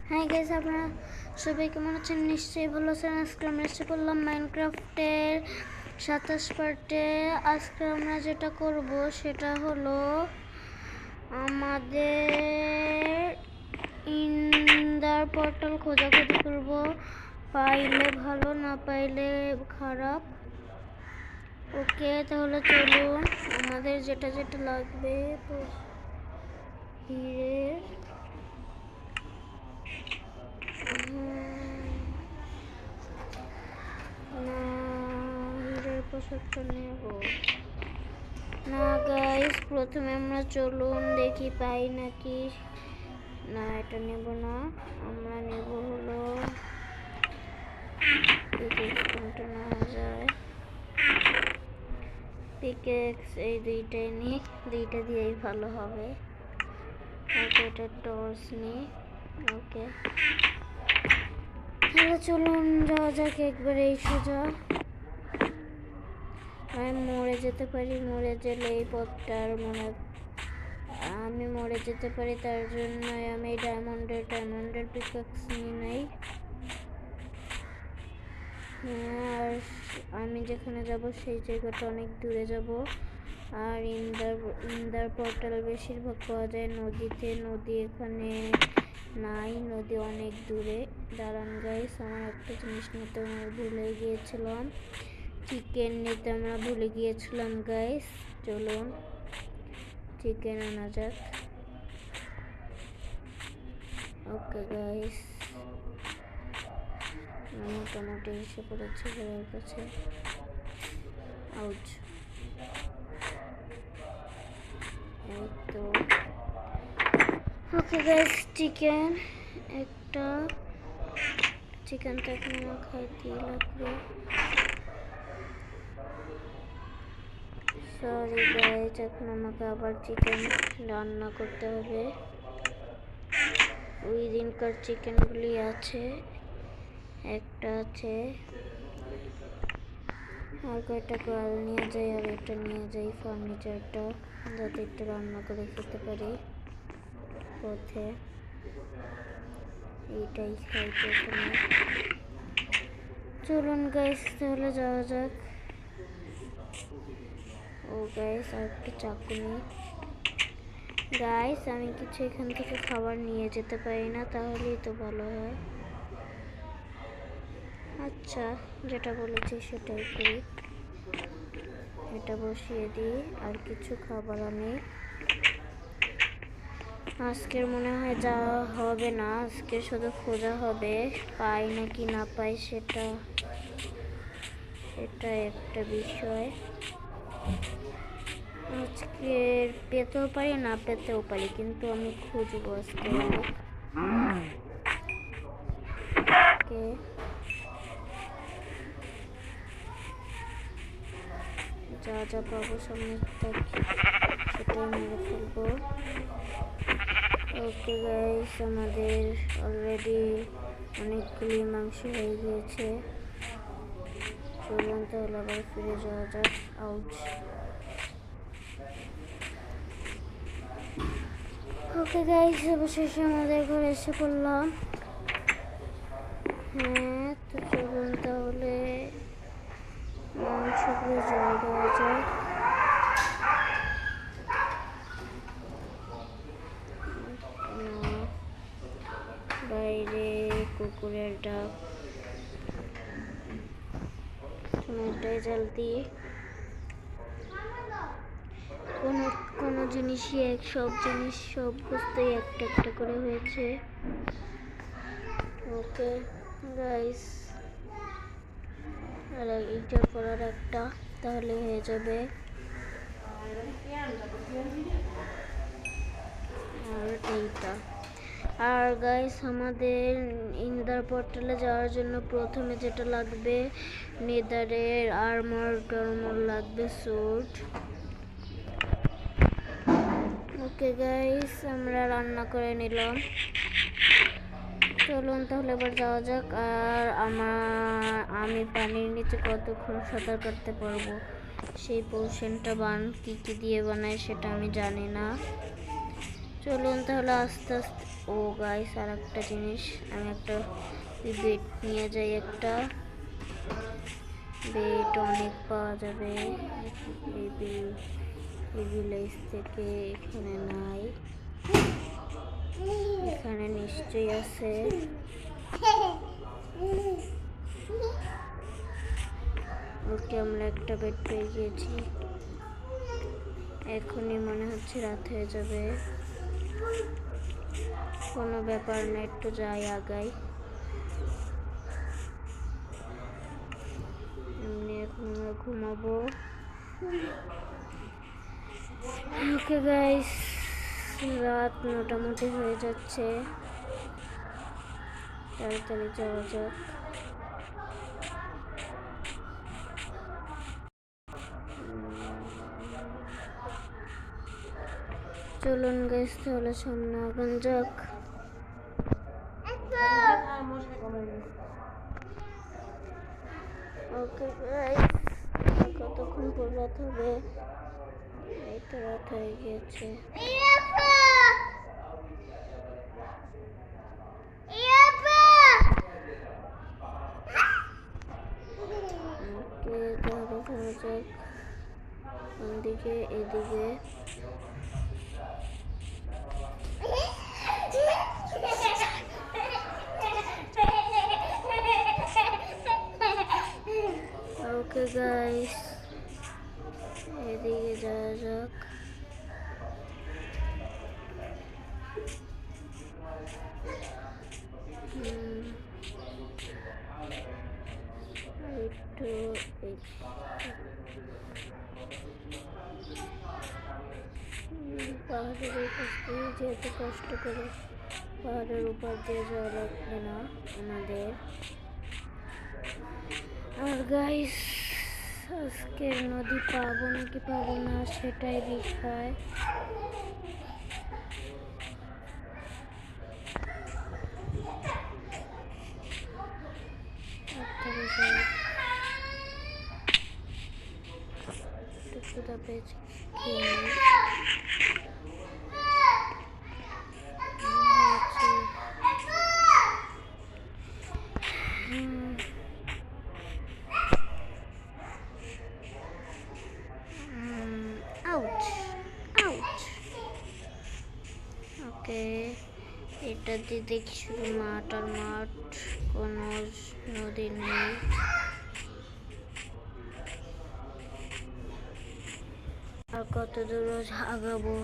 Hi guys, আপনারা সবাই কেমন আছেন? নিশ্চয়ই ভালো আছেন। আজকে আমরা এসে পড়লাম মাইনক্রাফটের 27 পার্টে। আজকে আমরা যেটা করব সেটা হলো আমাদের ইন্দার পোর্টাল খোঁজাখুঁজি করব। পাইলে ভালো, না পাইলে খারাপ। ওকে, তাহলে চলুন। আমাদের যেটা যেটা লাগবে হিরের পোশাকটা নেব না গাইস। প্রথমে আমরা চলুন দেখি পাই নাকি। না, এটা নেব না। আমরা নেব হলো কোনটা নেওয়া যায়, পিকেক্স। এই দুইটাই নিই, দুইটা দিয়েই ভালো হবে। ওকে, এটা টর্চ নিই। ওকে, তাহলে চলুন যাওয়া যাক একবারে এই সোজা। আমি মরে যেতে পারি, মরে গেলে এই পথটার আমি মরে যেতে পারি, তার জন্য আমি ডায়মন্ডের পিকঅ্যাক্স নিয়ে নেই। আর আমি যেখানে যাব সেই জায়গাটা অনেক দূরে যাব। আর ইন্দার পোর্টাল বেশিরভাগ পাওয়া যায় নদীতে। নদী এখানে নাই, নদী অনেক দূরে। দাঁড়ান গাইস, আমার একটা জিনিস নিতে আমরা ভুলে গিয়েছিলাম। চিকেন নিতে আমরা ভুলে গিয়েছিলাম গাইস। চলুন চিকেন আনা যাক। ওকে গাইস, মোটামুটি এসে পড়েছে ঘরের কাছে। আউচ, এই তো। ওকে গাইস, চিকেন একটা। চিকেনটা এখন আমার খাইতে লাগবে। সরি গাইস, এখন আমাকে আবার চিকেন রান্না করতে হবে। ওই দিনকার চিকেনগুলি আছে, একটা আছে। আর কয়টা কল নিয়ে যাই, আর এটা নিয়ে যাই ফার্নিচারটা, যাতে একটু রান্না করে খেতে পারি পথে। এইটাই খাই প্রথমে। চলুন গাইস, তাহলে যাওয়া যাক। ও গাইস, আর একটু চাকু নিই। গাইস, আমি কিছু এখান থেকে খাবার নিয়ে যেতে পারি না, তাহলেই তো ভালো হয়। আচ্ছা, যেটা বলেছি সেটাই করি। এটা বসিয়ে দিই, আর কিছু খাবার আনি। আজকের মনে হয় যাওয়া হবে না, আজকে শুধু খোঁজা হবে। পাই নাকি না পাই সেটা একটা বিষয়। আজকে পেতেও পারি, না পেতেও পারি, কিন্তু আমি খুঁজবো আজকে। ওকে, যা যা পাবো সামনে সেটাই মেরে ফেলবো। ওকে গাইস, আমাদের অলরেডি অনেকগুলি মাংস হয়ে গিয়েছে। চলুন তাহলে আবার ফিরে যাওয়া যাক। আউচ। ওকে গাইস, অবশেষে আমাদের ঘরে এসে পড়লাম। হ্যাঁ, তো চলুন তাহলে মাংসগুলো জল দেওয়া যায়। বাইরে কুকুরের ডাক, এটাই জলদি। কোনো জিনিসই সব বস্তুই একটা একটা করে হয়েছে। ওকে গাইস, আর এইটার পর আর একটা, তাহলে হয়ে যাবে। আর এইটা। আর গাইস, আমাদের ইন্দার পোর্টালে যাওয়ার জন্য প্রথমে যেটা লাগবে নেদারের আর্মর লাগবে, স্যুট। ওকে গাইস, আমরা রান্না করে নিলাম। চলুন তাহলে এবার যাওয়া যাক। আর আমি পানির নিচে কতক্ষণ সাঁতার কাটতে পারবো সেই পোর্শনটা কি দিয়ে বানায় সেটা আমি জানি না। চলুন তাহলে আস্তে আস্তে ও গাইস, আর একটা জিনিস, আমি একটা বেড নিয়ে যাই। একটা বেড অনেক পাওয়া যাবে এই ভিলেজ থেকে। এখানে নাই, এখানে নিশ্চয়ই আছে। ওকে, আমরা একটা বেড পেয়ে গিয়েছি। এখনই মনে হচ্ছে রাত হয়ে যাবে। কোনো ব্যাপার না, একটু যাই আগাই। এমনি এখন আমরা ঘুমাবো। ওকে গাইস, রাত মোটামুটি হয়ে যাচ্ছে, তাড়াতাড়ি যাওয়া যাক। চলুন গাইস, তাহলে সামনে আগান যাক। ওকে গাইস, কতক্ষণ পর রাত হবে? এই তো রাত হয়ে গিয়েছে। ওকে, তাহলে যাওয়া যাক ওদিকে, এদিকে। ওকে গাইস, এদিকে যাওয়া যাক। একটু পাহাড়ের কাছ দিয়ে যেহেতু কষ্ট করে পাহাড়ের উপর দিয়ে যাওয়া লাগবে না আমাদের। আর গাইস, আজকের নদী পাবো নাকি পাবো না সেটাই বিষয়। পেয়েছি ওকে, এটা দিয়ে দেখি শুধু মাঠ আর মাঠ, কোনো নদী নেই। আর কত দূর আগাবো?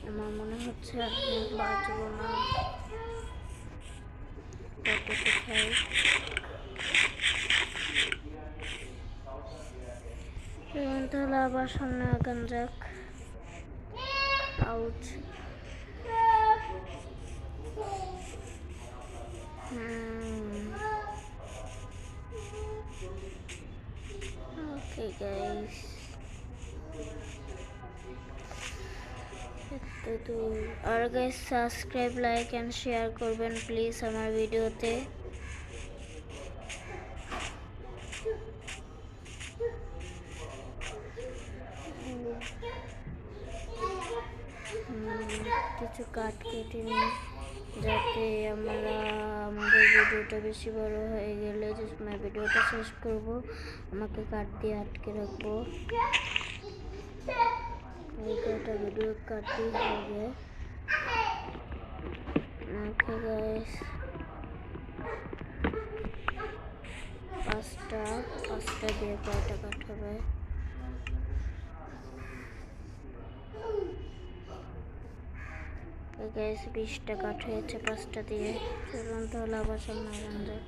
আমার মনে হচ্ছে আর বাঁচবো না। তাহলে আবার সামনে আগান যাক। আউট। ওকে গাইস, আর guys subscribe, like and share করবেন প্লিজ আমার ভিডিওতে। কিছু কাট কেটে নিই যাতে আমাদের ভিডিওটা বেশি বড় হয়ে গেলে যে সময় ভিডিওটা শেষ করব আমাকে কাট দিয়ে আটকে রাখবো। এইটা ভিডিও কাটতে হবে। ওকে গাইস, পাঁচটা দিয়ে কয়টা কাট হবে? গাইস 20টা কাট হয়েছে 5টা দিয়ে। চলুন তাহলে আবার সামনে আগান যাক।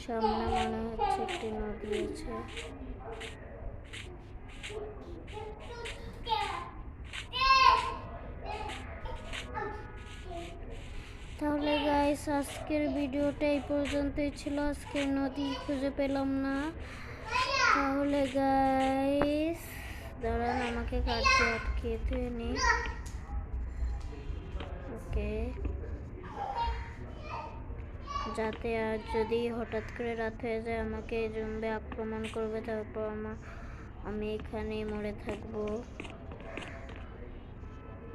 সামনে মনে হচ্ছে একটি নদী আছে। তাহলে গাইস আজকের ভিডিওটা এই পর্যন্তই ছিল। আজকের নদী খুঁজে পেলাম না। তাহলে গাইস দাঁড়ান, আমাকে কাটতে আটকে নিই। ওকে, যাতে আর যদি হঠাৎ করে রাত হয়ে যায় আমাকে জম্বি আক্রমণ করবে, তারপর আমি এখানে মরে থাকবো।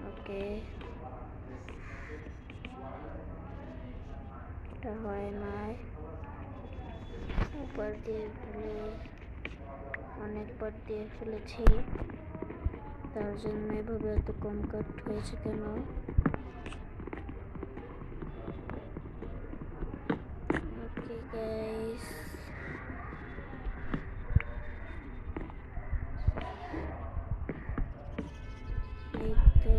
ওকে, এটা হয় নাই, উপর দিয়ে ফেলে অনেকবার দিয়ে ফেলেছি, তার জন্য এভাবে এত কম কাট হয়েছে কেন? ওকে গাইস, এই তো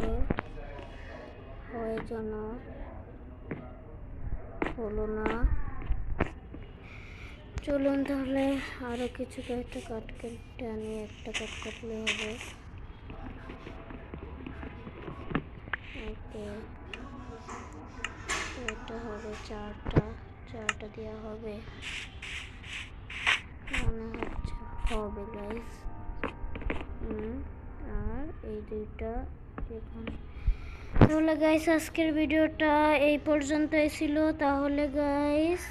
হয় যেন হলো না। চলুন তাহলে আরো কিছু কয়েকটা কাট কেটে আনি, একটা কাট কাটলে হবে। ওকে, এটা হবে চারটা দেওয়া হবে মনে হচ্ছে, হবে গাইস। আর এই দুইটা এখানে। তাহলে গাইস আজকের ভিডিওটা এই পর্যন্তই ছিল। তাহলে গাইস